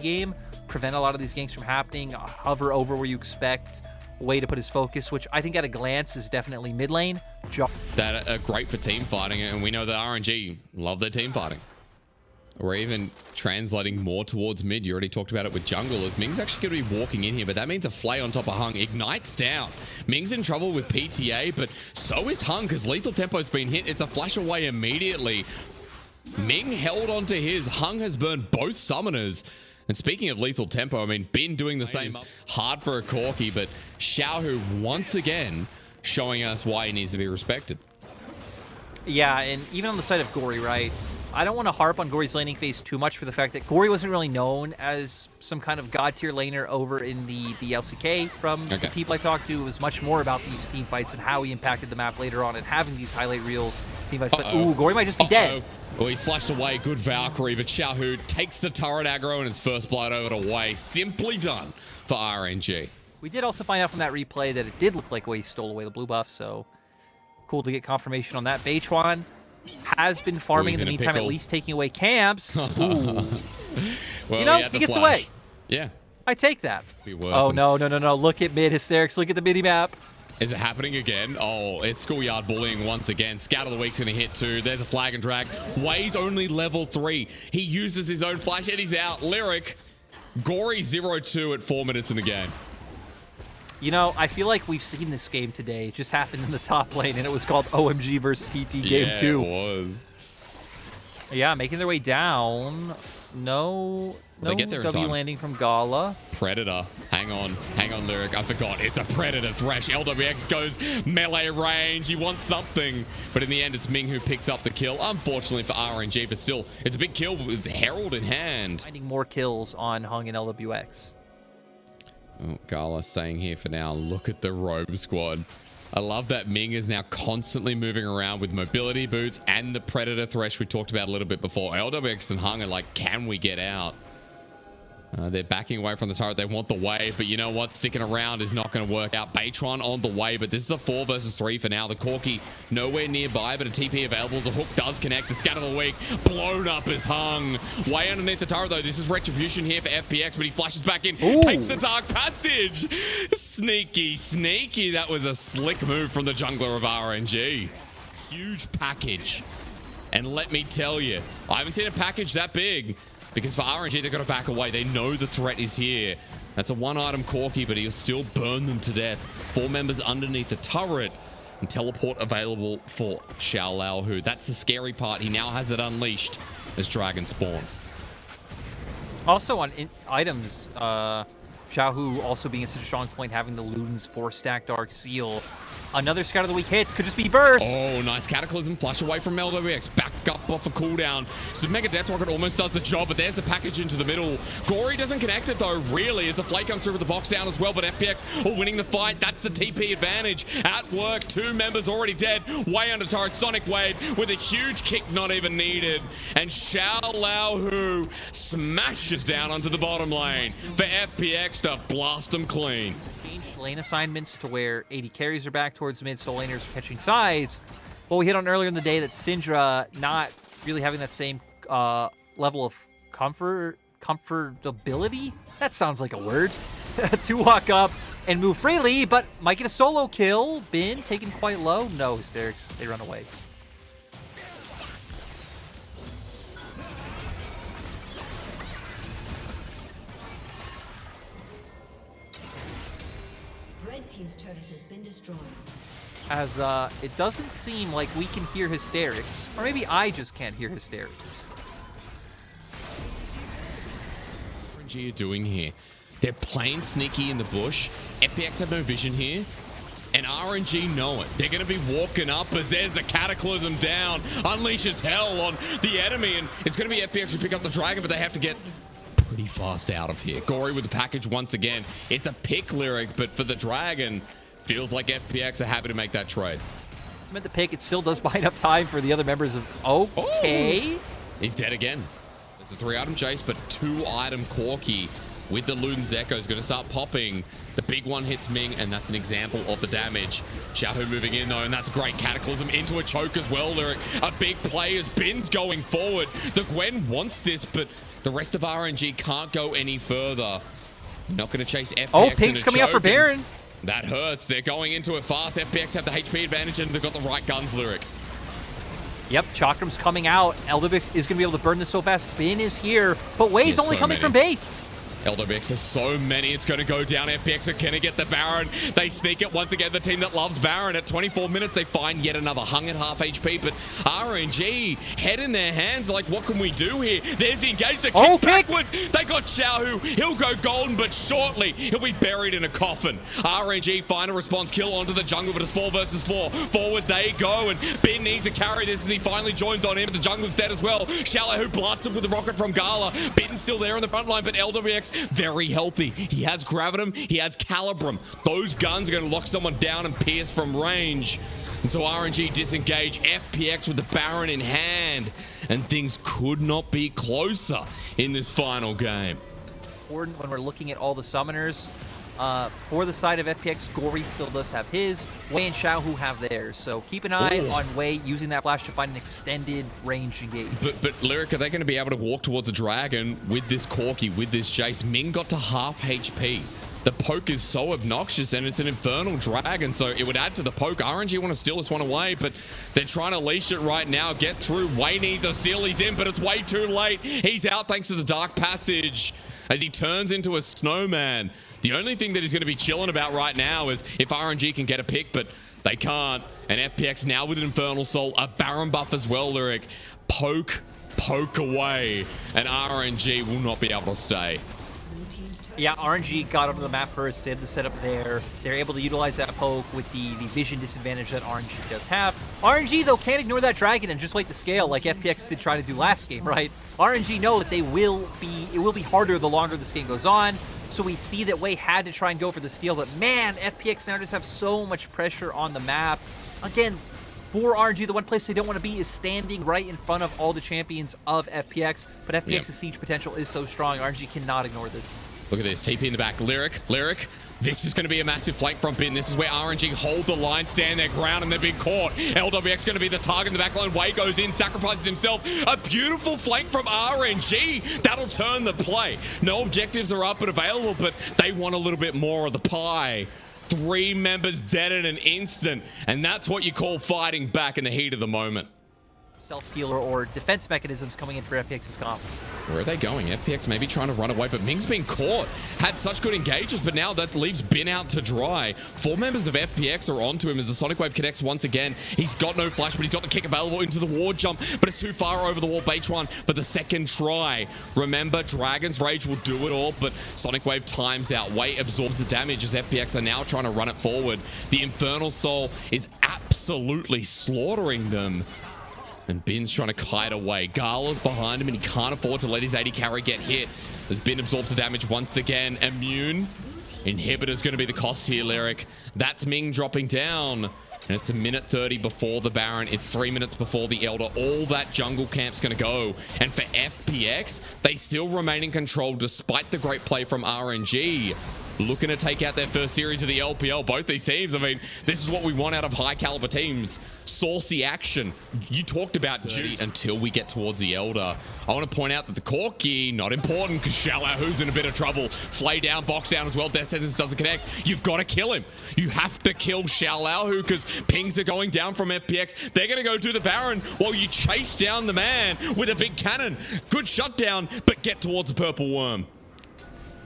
game, prevent a lot of these ganks from happening, hover over where you expect, way to put his focus, which I think at a glance is definitely mid lane. That are great for team fighting, and we know that RNG love their team fighting. We're even translating more towards mid. You already talked about it with jungle, as Ming's actually going to be walking in here, but that means a flay on top of Hung. Ignites down. Ming's in trouble with PTA, but so is Hung, because lethal tempo's been hit. It's a flash away immediately. Ming held onto his. Hung has burned both summoners. And speaking of lethal tempo, I mean, Bin doing the same. Hard for a Corki, but Xiaohu once again showing us why he needs to be respected. Yeah, and even on the side of Gory, right? I don't want to harp on Gory's laning phase too much for the fact that Gory wasn't really known as some kind of god tier laner over in the LCK. From the people I talked to, it was much more about these team fights and how he impacted the map later on and having these highlight reels team fights. But ooh, Gory might just be dead. Well, he's flashed away. Good Valkyrie, but Xiaohu takes the turret aggro and it's first blood over to Wei. Simply done for RNG. We did also find out from that replay that it did look like Wei stole away the blue buff, so cool to get confirmation on that. Beichuan has been farming in the meantime, at least taking away camps. Ooh. Well, you know, he gets away. Yeah. I take that. Oh, no. Look at mid hysterics. Look at the mini map. Is it happening again? Oh, it's schoolyard bullying once again. Scout of the Week's going to hit too. There's a flag and drag. Wei's only level 3. He uses his own flash and he's out. Lyric. Gory 0-2 at 4 minutes in the game. You know, I feel like we've seen this game today. It just happened in the top lane, and it was called OMG versus TT Game 2. Yeah, it was. Yeah, making their way down. No they get there in W time. landing from Gala. Predator. Hang on, Lyric. I forgot. It's a Predator Thresh. LWX goes melee range. He wants something. But in the end, it's Ming who picks up the kill. Unfortunately for RNG, but still, it's a big kill with Herald in hand. Finding more kills on Hung and LWX. Oh, Gala staying here for now. Look at the robe squad. I love that Ming is now constantly moving around with mobility boots and the Predator Thresh we talked about a little bit before. LWX and Hung are like, can we get out? They're backing away from the turret. They want the wave, but you know what? Sticking around is not going to work out. Beichuan on the way, but this is a 4 versus 3 for now. The Corki nowhere nearby, but a TP available as a hook does connect. The Scat of the Week blown up as Hung. Way underneath the turret, though. This is retribution here for FPX, but he flashes back in. Ooh. Takes the Dark Passage. Sneaky. That was a slick move from the jungler of RNG. Huge package. And let me tell you, I haven't seen a package that big. Because for RNG, they've got to back away. They know the threat is here. That's a 1-item Corki, but he'll still burn them to death. 4 members underneath the turret. And teleport available for Xiaohu. That's the scary part. He now has it unleashed as Dragon spawns. Also on items, Xiaohu also being such a strong point, having the Luden's 4-stack Dark Seal. Another Scout of the Week hits. Could just be burst. Oh, nice Cataclysm. Flush away from LWX. Back up off a cooldown. So Mega Death Rocket almost does the job, but there's the package into the middle. Gory doesn't connect it, though, really, as the Flake comes through with the box down as well, but FPX all winning the fight. That's the TP advantage. At work, 2 members already dead. Way under turret. Sonic Wave with a huge kick not even needed. And Xiaohu smashes down onto the bottom lane for FPX to blast them clean. Lane assignments to where 80 carries are back towards mid, soul laners are catching sides. Well, we hit on earlier in the day that Syndra not really having that same level of comfortability. That sounds like a word. To walk up and move freely, but might get a solo kill. Bin taken quite low. No, hysterics. They run away. Team's turret has been destroyed. As it doesn't seem like we can hear hysterics, or maybe I just can't hear hysterics. What RNG are doing here? They're playing sneaky in the bush. FPX have no vision here, and RNG know it. They're going to be walking up as there's a Cataclysm down, unleashes hell on the enemy, and it's going to be FPX who pick up the dragon, but they have to get pretty fast out of here. Gory with the package once again. It's a pick Lyric, but for the dragon, feels like FPX are happy to make that trade. It's meant to pick. It still does buy enough time for the other members of... Okay. Oh, he's dead again. It's a 3-item chase, but 2-item Corki with the Luden's Echo is going to start popping. The big one hits Ming, and that's an example of the damage. Xiaohu moving in, though, and that's a great Cataclysm into a choke as well, Lyric. A big play as Bin's going forward. The Gwen wants this, but The rest of RNG can't go any further. Not going to chase FPX. Oh, Pink's coming out for Baron. That hurts. They're going into it fast. FPX have the HP advantage, and they've got the right guns, Lyric. Yep, Chakram's coming out. LWX is going to be able to burn this so fast. Bin is here, but Wei's only coming from base. LWX has so many, it's going to go down. FPX are going to get the Baron. They sneak it once again, the team that loves Baron. At 24 minutes, they find yet another hung at half HP, but RNG, head in their hands, like, what can we do here? There's the engage, the kick backwards. They got Xiaohu. He'll go golden, but shortly, he'll be buried in a coffin. RNG find a response kill onto the jungle, but it's 4 versus 4. Forward they go, and Bin needs to carry this as he finally joins on him, but the jungle's dead as well. Xiaohu blasted with the rocket from Gala. Bin's still there on the front line, but LWX very healthy. He has Gravitum, he has Calibrum. Those guns are going to lock someone down and pierce from range. And so RNG disengage, FPX with the Baron in hand, and things could not be closer in this final game. When we're looking at all the summoners, for the side of FPX, Gory still does have his. Wei and Xiaohu have theirs. So keep an eye on Wei using that flash to find an extended range engage. But Lyric, are they going to be able to walk towards a dragon with this Corki, with this Jace? Ming got to half HP. The poke is so obnoxious, and it's an infernal dragon, so it would add to the poke. RNG want to steal this one away, but they're trying to leash it right now, get through. Wei needs a steal, he's in, but it's way too late. He's out thanks to the Dark Passage as he turns into a snowman. The only thing that he's going to be chilling about right now is if RNG can get a pick, but they can't. And FPX now with an Infernal Soul, a Baron buff as well, Lyric. Poke away, and RNG will not be able to stay. Yeah, RNG got onto the map first. They had the setup there. They're able to utilize that poke with the vision disadvantage that RNG does have. RNG, though, can't ignore that dragon and just wait to scale like FPX did try to do last game, right? RNG know that it will be harder the longer this game goes on. So we see that Wei had to try and go for the steal, but man, FPX now just have so much pressure on the map. Again, for RNG, the one place they don't want to be is standing right in front of all the champions of FPX, but FPX's siege potential is so strong, RNG cannot ignore this. Look at this, TP in the back, Lyric. This is going to be a massive flank from Bin. This is where RNG hold the line, stand their ground, and they're being caught. LWX going to be the target in the back line. Wei goes in, sacrifices himself. A beautiful flank from RNG. That'll turn the play. No objectives are up and available, but they want a little bit more of the pie. 3 members dead in an instant, and that's what you call fighting back in the heat of the moment. Self-healer or defense mechanisms coming in for FPX's comp. Where are they going? FPX maybe trying to run away, but Ming's been caught. Had such good engages, but now that leaves Bin out to dry. 4 members of FPX are onto him as the Sonic Wave connects once again. He's got no flash, but he's got the kick available into the ward jump, but it's too far over the wall. H1 for the second try. Remember, Dragon's Rage will do it all, but Sonic Wave times out. Wei absorbs the damage as FPX are now trying to run it forward. The Infernal Soul is absolutely slaughtering them. And Bin's trying to kite away. Gala's behind him, and he can't afford to let his AD carry get hit. As Bin absorbs the damage once again. Immune. Inhibitor's going to be the cost here, Lyric. That's Ming dropping down. And it's a minute 30 before the Baron. It's 3 minutes before the Elder. All that jungle camp's going to go. And for FPX, they still remain in control despite the great play from RNG. Looking to take out their first series of the LPL. Both these teams, I mean, this is what we want out of high caliber teams. Saucy action. You talked about juice until we get towards the Elder. I want to point out that the Corki, not important because Xiaohu's in a bit of trouble. Flay down, box down as well. Death Sentence doesn't connect. You've got to kill him. You have to kill Xiaohu because pings are going down from FPX. They're going to go do the Baron while you chase down the man with a big cannon. Good shutdown, but get towards the purple worm.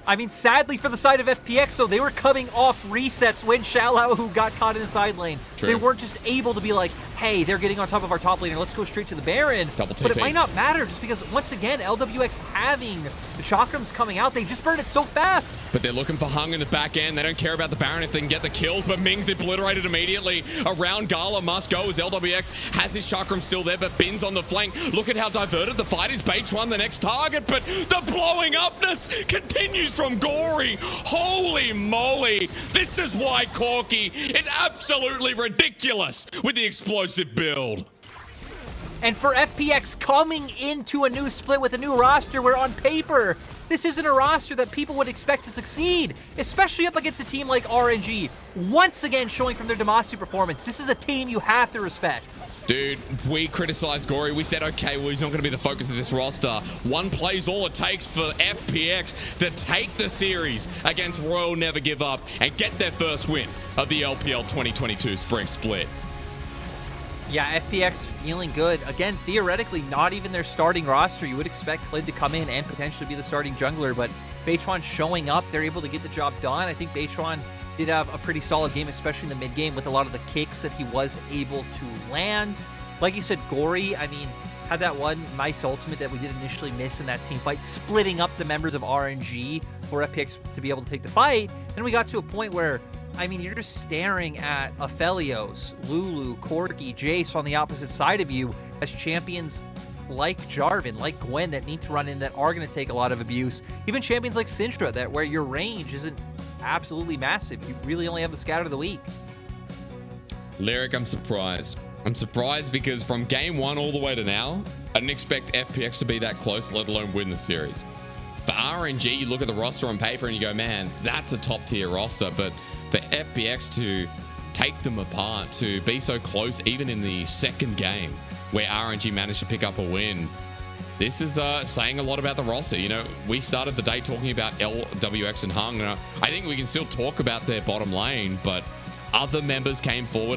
I mean, sadly for the side of FPX, though, they were coming off resets when Xiaohu got caught in the side lane. True. They weren't just able to be like, hey, they're getting on top of our top laner, let's go straight to the Baron. Double TP. But it might not matter just because, once again, LWX having the Chakrams coming out, they just burned it so fast. But they're looking for Hung in the back end. They don't care about the Baron if they can get the kills, but Ming's obliterated immediately. Around Gala must go as LWX has his Chakram still there, but Bin's on the flank. Look at how diverted the fight is. H1 the next target, but the blowing upness continues from Gory. Holy moly. This is why Corki is absolutely ridiculous with the explosive build. And for FPX coming into a new split with a new roster where on paper, this isn't a roster that people would expect to succeed, especially up against a team like RNG. Once again showing from their Demacia performance, this is a team you have to respect. Dude, we criticized Gory. We said, okay, well, he's not going to be the focus of this roster. One play's all it takes for FPX to take the series against Royal Never Give Up and get their first win of the LPL 2022 Spring Split. Yeah, FPX feeling good. Again, theoretically, not even their starting roster. You would expect Clid to come in and potentially be the starting jungler, but Baytron showing up, they're able to get the job done. I think Baytron did have a pretty solid game, especially in the mid game with a lot of the kicks that he was able to land. Like you said, Gory, I mean, had that one nice ultimate that we did initially miss in that team fight, splitting up the members of RNG for FPX to be able to take the fight. Then we got to a point where, I mean, you're just staring at Aphelios, Lulu, Corki, Jace on the opposite side of you as champions like Jarvan, like Gwen that need to run in, that are going to take a lot of abuse. Even champions like Syndra, that where your range isn't absolutely massive. You really only have the scatter of the week. Lyric, I'm surprised. I'm surprised because from game one all the way to now, I didn't expect FPX to be that close, let alone win the series. For RNG, you look at the roster on paper and you go, man, that's a top tier roster. But for FPX to take them apart, to be so close, even in the second game where RNG managed to pick up a win, this is saying a lot about the roster. You know, we started the day talking about LWX and Hung, and I think we can still talk about their bottom lane, but other members came forward